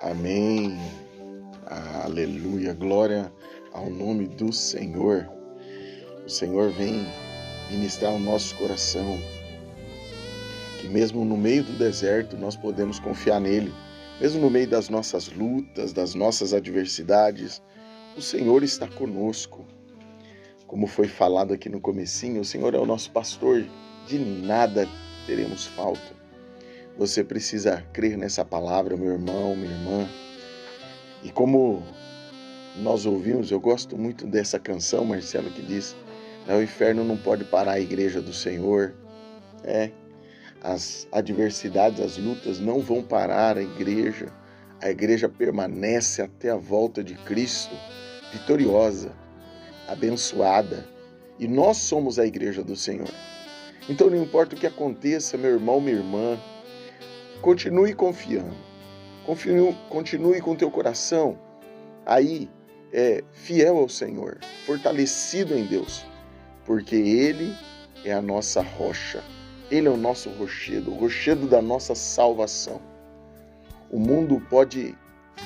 Amém. Aleluia. Glória ao nome do Senhor. O Senhor vem ministrar o nosso coração, que mesmo no meio do deserto nós podemos confiar nele. Mesmo no meio das nossas lutas, das nossas adversidades, o Senhor está conosco. Como foi falado aqui no comecinho, o Senhor é o nosso pastor, de nada teremos falta. Você precisa crer nessa palavra, meu irmão, minha irmã. E como nós ouvimos, eu gosto muito dessa canção, Marcelo, que diz: o inferno não pode parar a igreja do Senhor. As adversidades, as lutas não vão parar a igreja permanece até a volta de Cristo, vitoriosa, abençoada, e nós somos a igreja do Senhor. Então não importa o que aconteça, meu irmão, minha irmã, continue confiando, continue com teu coração aí fiel ao Senhor, fortalecido em Deus, porque Ele é a nossa rocha, Ele é o nosso rochedo, o rochedo da nossa salvação. O mundo pode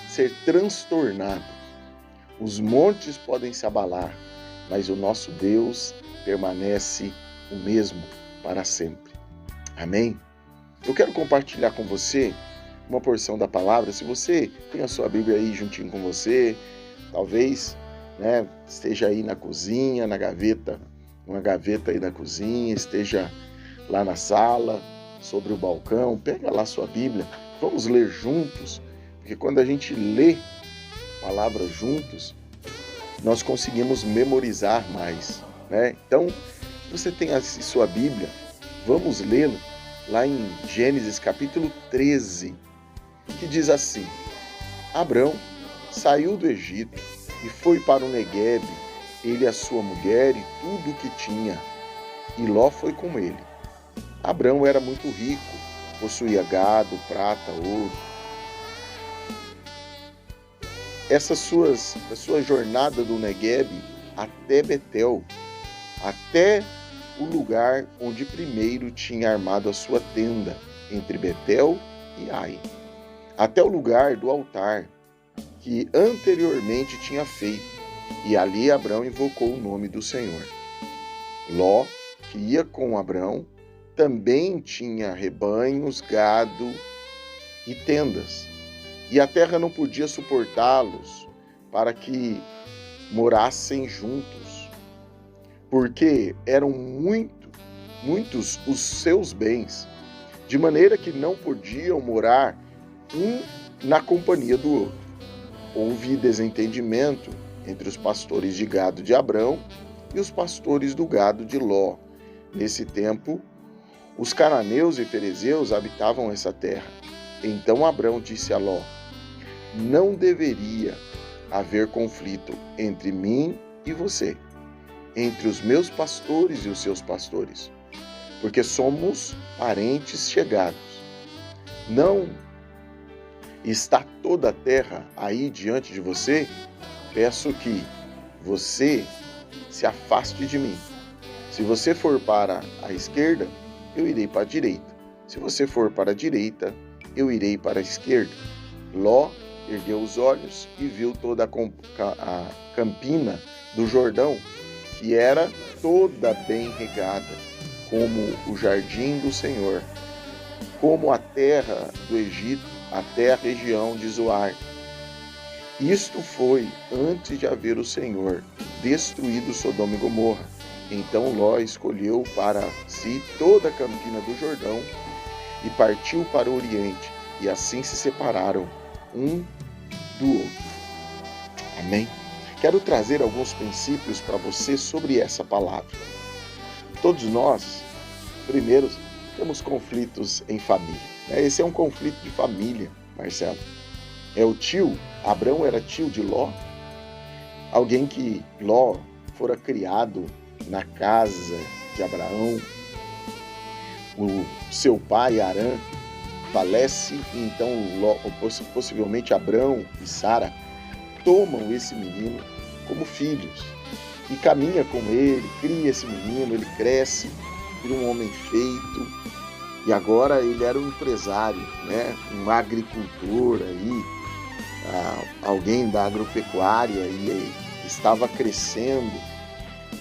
ser transtornado, os montes podem se abalar, mas o nosso Deus permanece o mesmo para sempre. Amém? Eu quero compartilhar com você uma porção da palavra. Se você tem a sua Bíblia aí juntinho com você, talvez esteja aí na cozinha, na gaveta, uma gaveta aí na cozinha, esteja lá na sala, sobre o balcão, pega lá a sua Bíblia, vamos ler juntos, porque quando a gente lê a palavra juntos, nós conseguimos memorizar mais, Então, se você tem a sua Bíblia, vamos lê-lo lá em Gênesis capítulo 13, que diz assim: Abrão saiu do Egito e foi para o Neguebe, ele, a sua mulher e tudo o que tinha, e Ló foi com ele. Abrão era muito rico, possuía gado, prata, ouro. A sua jornada do Neguebe até Betel, até o lugar onde primeiro tinha armado a sua tenda, entre Betel e Ai, até o lugar do altar que anteriormente tinha feito, e ali Abrão invocou o nome do Senhor. Ló, que ia com Abrão, também tinha rebanhos, gado e tendas, e a terra não podia suportá-los para que morassem juntos, porque eram muitos os seus bens, de maneira que não podiam morar um na companhia do outro. Houve desentendimento entre os pastores de gado de Abrão e os pastores do gado de Ló. Nesse tempo, os cananeus e ferezeus habitavam essa terra. Então Abrão disse a Ló: não deveria haver conflito entre mim e você, entre os meus pastores e os seus pastores, porque somos parentes chegados. Não está toda a terra aí diante de você? Peço que você se afaste de mim. Se você for para a esquerda, eu irei para a direita. Se você for para a direita, eu irei para a esquerda. Ló ergueu os olhos e viu toda a campina do Jordão, que era toda bem regada, como o jardim do Senhor, como a terra do Egito, até a região de Zoar. Isto foi antes de haver o Senhor destruído Sodoma e Gomorra. Então Ló escolheu para si toda a campina do Jordão e partiu para o Oriente, e assim se separaram um do outro. Amém? Quero trazer alguns princípios para você sobre essa palavra. Todos nós, primeiro, temos conflitos em família. Esse é um conflito de família, Marcelo. O tio, Abrão era tio de Ló, alguém que Ló fora criado na casa de Abraão. O seu pai, Arã, falece, e então Ló, possivelmente Abrão e Sara tomam esse menino como filhos e caminha com ele, cria esse menino, ele cresce, vira um homem feito, e agora ele era um empresário, um agricultor aí, alguém da agropecuária e estava crescendo.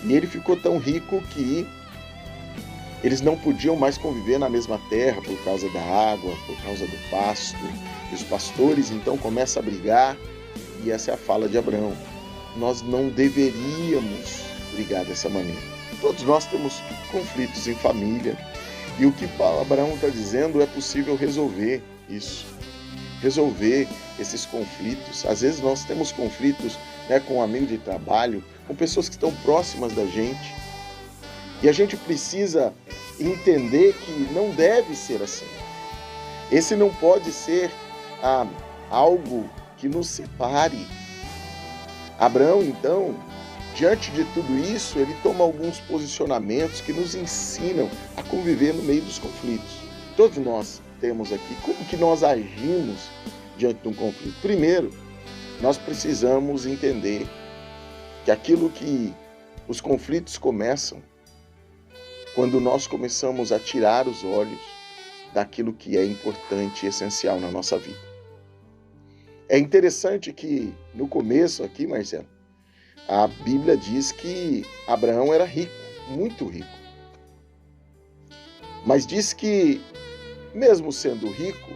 E ele ficou tão rico que eles não podiam mais conviver na mesma terra por causa da água, por causa do pasto. E os pastores então começam a brigar, e essa é a fala de Abraão. Nós não deveríamos brigar dessa maneira. Todos nós temos conflitos em família, e o que Abraão está dizendo é possível resolver isso. Resolver esses conflitos. Às vezes nós temos conflitos, né, com um amigo de trabalho, com pessoas que estão próximas da gente. E a gente precisa entender que não deve ser assim. Esse não pode ser algo que nos separe. Abraão, então, diante de tudo isso, ele toma alguns posicionamentos que nos ensinam a conviver no meio dos conflitos. Todos nós temos aqui como que nós agimos diante de um conflito. Primeiro, nós precisamos entender que aquilo que os conflitos começam quando nós começamos a tirar os olhos daquilo que é importante e essencial na nossa vida. É interessante que no começo aqui, Marcelo, a Bíblia diz que Abraão era rico, muito rico. Mas diz que, mesmo sendo rico,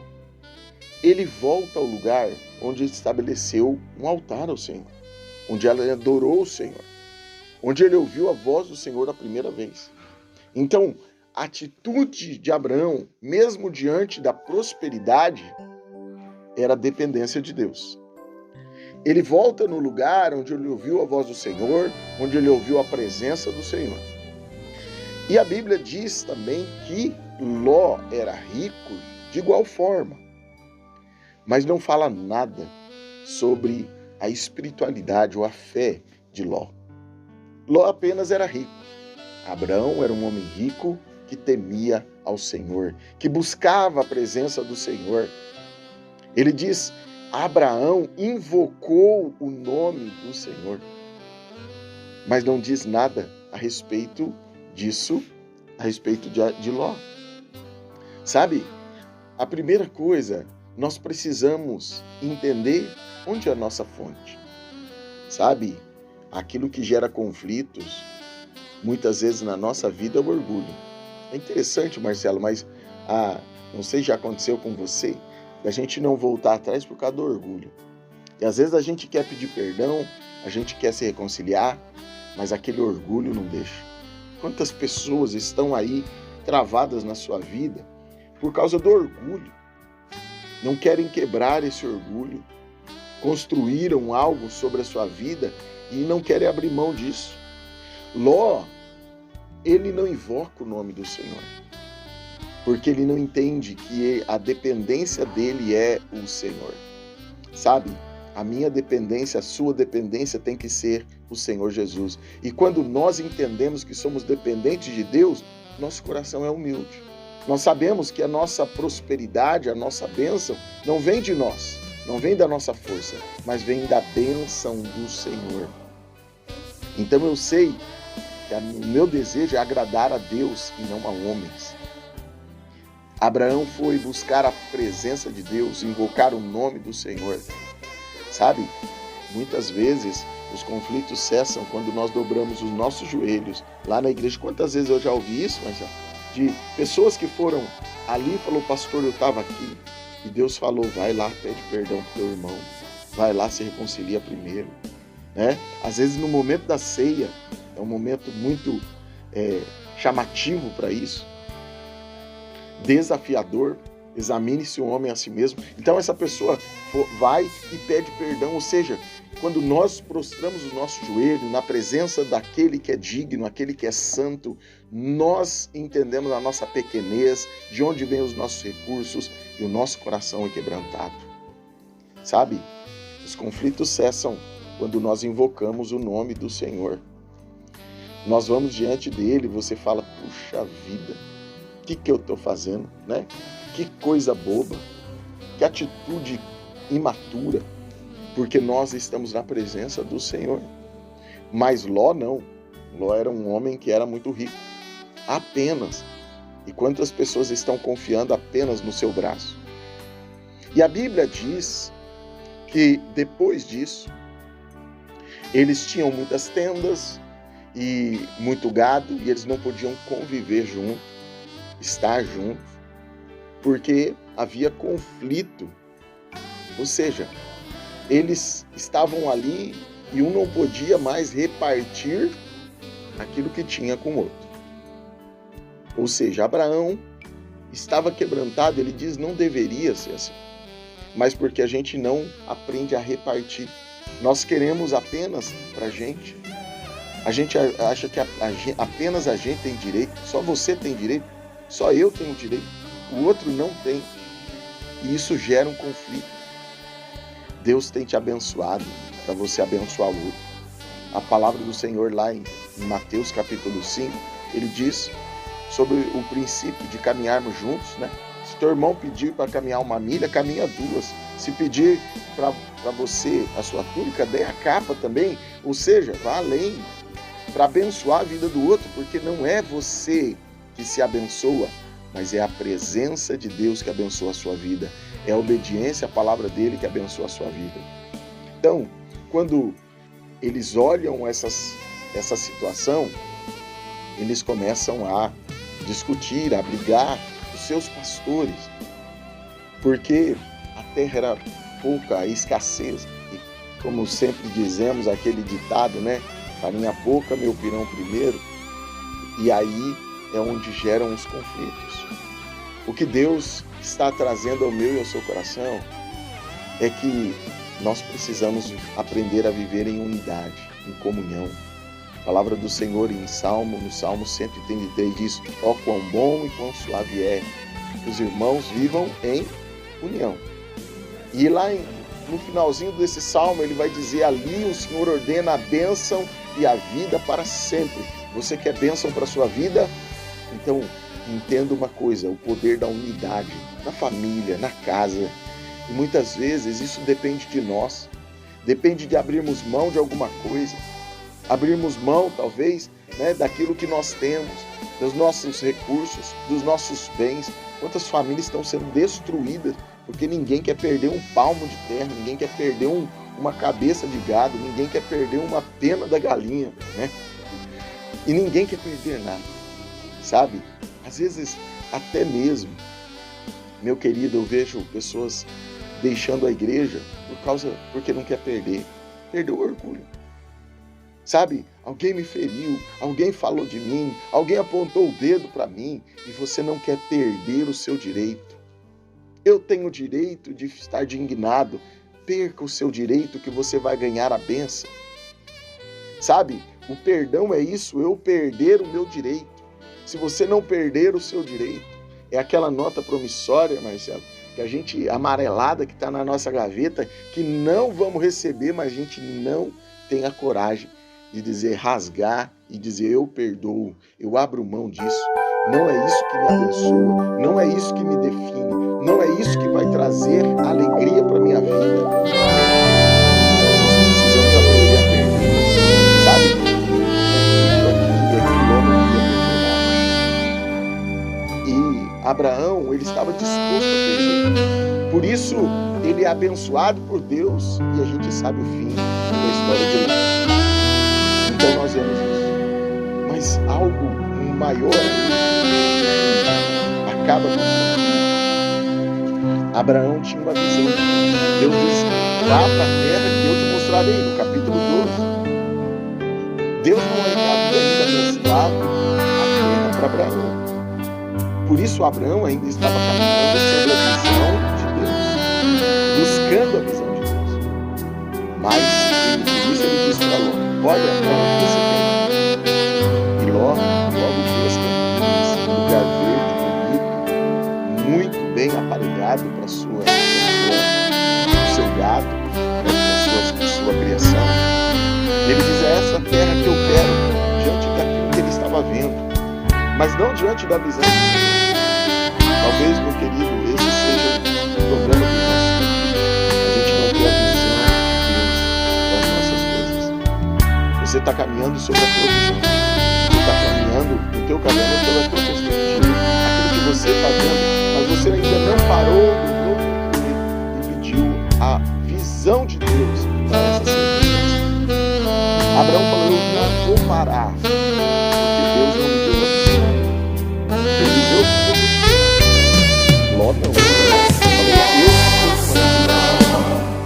ele volta ao lugar onde estabeleceu um altar ao Senhor, onde ele adorou o Senhor, onde ele ouviu a voz do Senhor a primeira vez. Então, a atitude de Abraão, mesmo diante da prosperidade, era a dependência de Deus. Ele volta no lugar onde ele ouviu a voz do Senhor, onde ele ouviu a presença do Senhor. E a Bíblia diz também que Ló era rico de igual forma, mas não fala nada sobre a espiritualidade ou a fé de Ló. Ló apenas era rico. Abraão era um homem rico que temia ao Senhor, que buscava a presença do Senhor. Ele diz: Abraão invocou o nome do Senhor, mas não diz nada a respeito disso, a respeito de Ló. Sabe, a primeira coisa, nós precisamos entender onde é a nossa fonte. Sabe, aquilo que gera conflitos, muitas vezes na nossa vida, é o orgulho. É interessante, Marcelo, mas não sei se já aconteceu com você, a gente não voltar atrás por causa do orgulho. E às vezes a gente quer pedir perdão, a gente quer se reconciliar, mas aquele orgulho não deixa. Quantas pessoas estão aí travadas na sua vida por causa do orgulho? Não querem quebrar esse orgulho, construíram algo sobre a sua vida e não querem abrir mão disso. Ló, ele não invoca o nome do Senhor, porque ele não entende que a dependência dele é o Senhor. Sabe, a minha dependência, a sua dependência tem que ser o Senhor Jesus. E quando nós entendemos que somos dependentes de Deus, nosso coração é humilde. Nós sabemos que a nossa prosperidade, a nossa bênção, não vem de nós, não vem da nossa força, mas vem da bênção do Senhor. Então eu sei que o meu desejo é agradar a Deus e não a homens. Abraão foi buscar a presença de Deus, invocar o nome do Senhor. Sabe, muitas vezes os conflitos cessam quando nós dobramos os nossos joelhos lá na igreja. Quantas vezes eu já ouvi isso, Marcelo? De pessoas que foram ali e falou: pastor, eu estava aqui. E Deus falou: vai lá, pede perdão para o teu irmão. Vai lá, se reconcilia primeiro. Né? Às vezes no momento da ceia, é um momento muito chamativo para isso. Desafiador. Examine-se o homem a si mesmo. Então essa pessoa vai e pede perdão, ou seja, quando nós prostramos o nosso joelho na presença daquele que é digno, aquele que é santo, nós entendemos a nossa pequenez, de onde vêm os nossos recursos, e o nosso coração é quebrantado. Sabe, os conflitos cessam quando nós invocamos o nome do Senhor. Nós vamos diante dele, você fala: puxa vida, o que eu estou fazendo, né? Que coisa boba, que atitude imatura, porque nós estamos na presença do Senhor. Mas Ló não. Ló era um homem que era muito rico, apenas. E quantas pessoas estão confiando apenas no seu braço? E a Bíblia diz que depois disso, eles tinham muitas tendas e muito gado, e eles não podiam conviver juntos, estar juntos, porque havia conflito. Ou seja, eles estavam ali e um não podia mais repartir aquilo que tinha com o outro. Ou seja, Abraão estava quebrantado, ele diz, não deveria ser assim. Mas porque a gente não aprende a repartir. Nós queremos apenas para a gente. A gente acha que apenas a gente tem direito, só você tem direito, só eu tenho direito, o outro não tem. E isso gera um conflito. Deus tem te abençoado para você abençoar o outro. A palavra do Senhor lá em Mateus capítulo 5, ele diz sobre o princípio de caminharmos juntos, né? Se teu irmão pedir para caminhar 1 milha, caminha 2. Se pedir para você a sua túnica, dê a capa também. Ou seja, vá além para abençoar a vida do outro, porque não é você que se abençoa, mas é a presença de Deus que abençoa a sua vida. É a obediência à palavra dele que abençoa a sua vida. Então, quando eles olham essa situação, eles começam a discutir, a brigar os seus pastores, porque a terra era pouca, a escassez, e como sempre dizemos, aquele ditado, né? Farinha pouca, meu pirão primeiro, e aí é onde geram os conflitos. O que Deus está trazendo ao meu e ao seu coração é que nós precisamos aprender a viver em unidade, em comunhão. A palavra do Senhor no Salmo 133 diz, ó quão bom e quão suave é que os irmãos vivam em união. E lá no finalzinho desse salmo ele vai dizer, ali o Senhor ordena a bênção e a vida para sempre. Você quer bênção para a sua vida? Então entenda uma coisa, o poder da unidade, na família, na casa. E muitas vezes isso depende de nós, depende de abrirmos mão de alguma coisa, abrirmos mão talvez, né, daquilo que nós temos, dos nossos recursos, dos nossos bens. Quantas famílias estão sendo destruídas porque ninguém quer perder um palmo de terra, ninguém quer perder uma cabeça de gado, ninguém quer perder uma pena da galinha, né? E ninguém quer perder nada, sabe? Às vezes até mesmo, meu querido, eu vejo pessoas deixando a igreja porque não quer perder o orgulho. Sabe, alguém me feriu, alguém falou de mim, alguém apontou o dedo para mim e você não quer perder o seu direito. Eu tenho o direito de estar indignado, perca o seu direito que você vai ganhar a bênção. Sabe, o perdão é isso, eu perder o meu direito. Se você não perder o seu direito, é aquela nota promissória, Marcelo, que a gente, amarelada, que está na nossa gaveta, que não vamos receber, mas a gente não tem a coragem de dizer, rasgar e dizer, eu perdoo, eu abro mão disso. Não é isso que me abençoa, não é isso que me define, não é isso que vai trazer alegria para a minha vida. Nós precisamos aprender a perder, sabe? Aquele homem não ia perder nada. E Abraão, ele estava disposto a perder. Por isso, ele é abençoado por Deus e a gente sabe o fim da história de Ló. Então nós vemos isso. Mas algo maior acaba com isso. Abraão tinha uma visão. Deus disse, vá para a terra que eu te mostrarei, no capítulo 12. Deus não havia ainda mostrado a terra para Abraão. Por isso Abraão ainda estava caminhando sobre a visão de Deus, buscando a visão de Deus. Mas por isso ele disse para Ló, olha onde você tem. E Ló logo viu as campinhas, um lugar verde, bonito, muito bem aparelhado para o seu gado, para a sua criação. Ele diz, é essa terra que eu quero, diante daquilo que ele estava vendo, mas não diante da visão de Deus. Talvez, meu querido, esse seja o problema do nosso tempo. A gente não tem a visão de Deus das nossas coisas. Você está caminhando sobre a tua visão. Você está caminhando no teu caminho pela tua perspectiva. Aquilo que você está vendo, mas você ainda não parou no teu e pediu a a visão de Deus para essa circunstância. Abraão falou: eu não vou parar, porque Deus não me deu uma visão. Ele me deu tudo. Ló não.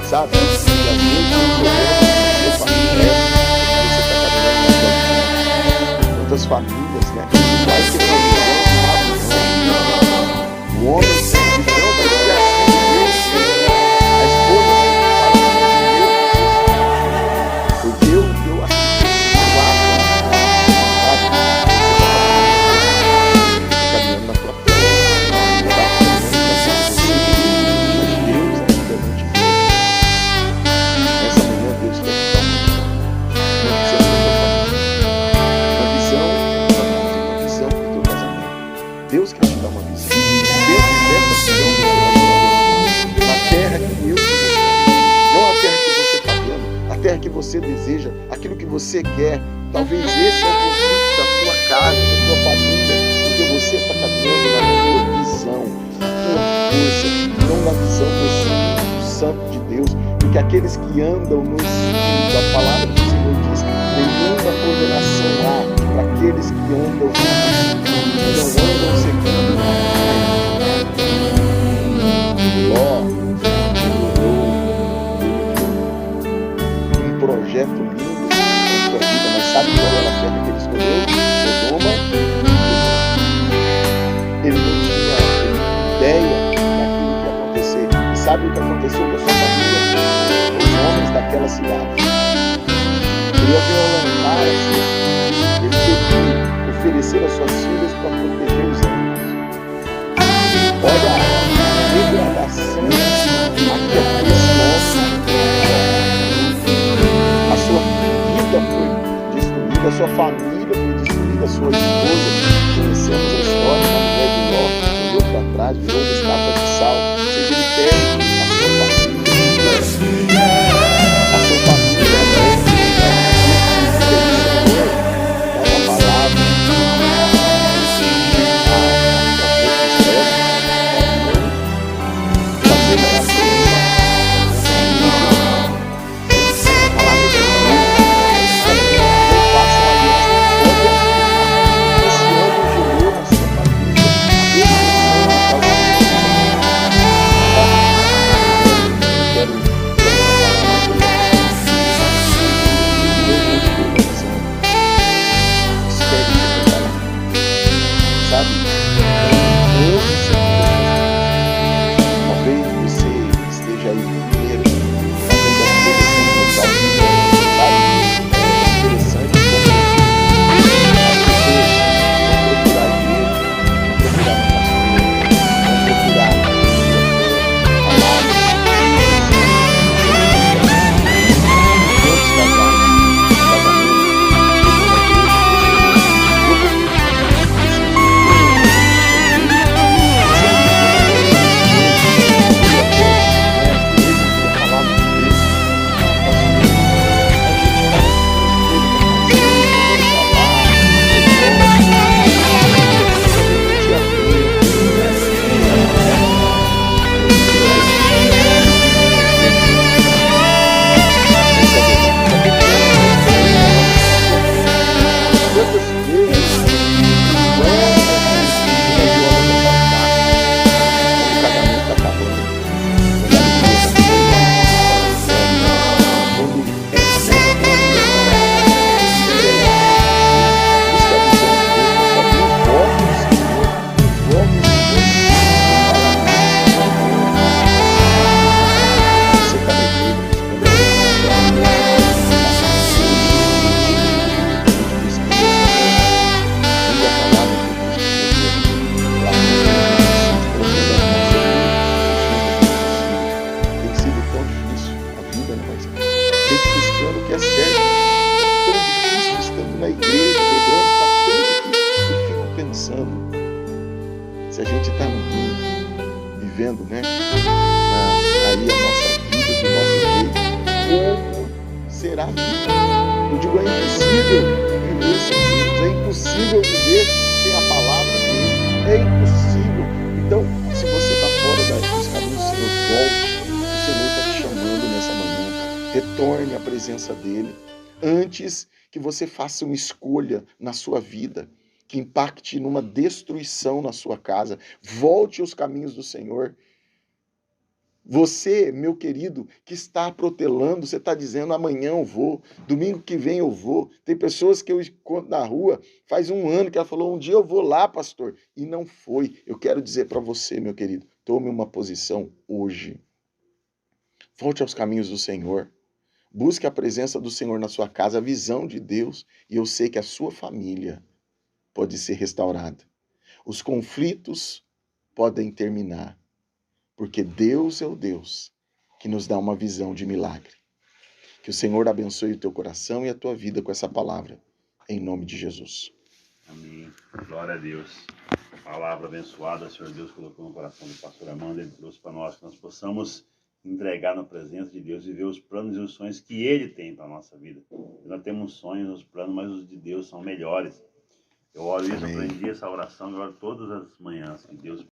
Sabe? E às vezes o problema do seu família é você está caminhando com quantas famílias, né? Vai ter uma visão, o homem tem visão, vai ser assim Deus. A esposa tem porque eu acredito, eu acho, sabe? Você está caminhando na tua fé, Deus quer te dar uma visão. Dentro dessa visão você vai ser abençoado. Na terra que eu te mostrarei. Não a terra que você está vendo, a terra que você deseja, aquilo que você quer. Talvez esse é o conflito da sua casa, da sua família, porque você está caminhando na sua visão, na sua força, não na visão do Espírito Santo de Deus. Porque aqueles que andam no Espírito, a palavra do Senhor diz, nenhuma condenação há para aqueles que andam no Espírito. Não andam segundo Ló um projeto lindo na sua vida, mas sabe qual era a terra que ele escolheu? Sodoma. Ele não tinha ideia daquilo que ia acontecer. E sabe o que aconteceu com a sua família? Os homens daquela cidade. Ele ia violentar as suas filhas. Ele teve que oferecer as suas filhas para proteger os anjos. Olha a degradação aqui esse homem. A sua vida foi destruída, a sua família foi destruída, a sua esposa. Conhecemos a história da mulher de Ló, olhou para trás, virou uma estátua de sal. Seja ele perde a sua família, a sua família, a palavra. Se a gente está vivendo, né, aí a nossa vida do nosso jeito, como será a vida? Eu digo, é impossível viver sem Deus, é impossível viver sem a palavra dele, é impossível. Então, se você está fora dos caminhos do Senhor, volte, o Senhor está te chamando. Retorne à presença dele antes que você faça uma escolha na sua vida que impacte numa destruição na sua casa. Volte aos caminhos do Senhor. Você, meu querido, que está protelando, você está dizendo amanhã eu vou, domingo que vem eu vou. Tem pessoas que eu encontro na rua, faz um ano que ela falou, um dia eu vou lá, pastor, e não foi. Eu quero dizer para você, meu querido, tome uma posição hoje. Volte aos caminhos do Senhor. Busque a presença do Senhor na sua casa, a visão de Deus, e eu sei que a sua família pode ser restaurada. Os conflitos podem terminar, porque Deus é o Deus que nos dá uma visão de milagre. Que o Senhor abençoe o teu coração e a tua vida com essa palavra, em nome de Jesus. Amém. Glória a Deus. Palavra abençoada, Senhor Deus colocou no coração do pastor Amanda, ele trouxe para nós que nós possamos entregar na presença de Deus e ver os planos e os sonhos que Ele tem para a nossa vida. Nós temos sonhos, os planos, mas os de Deus são melhores. Eu oro isso, Amém. aprendi essa oração, eu oro todas as manhãs, que Deus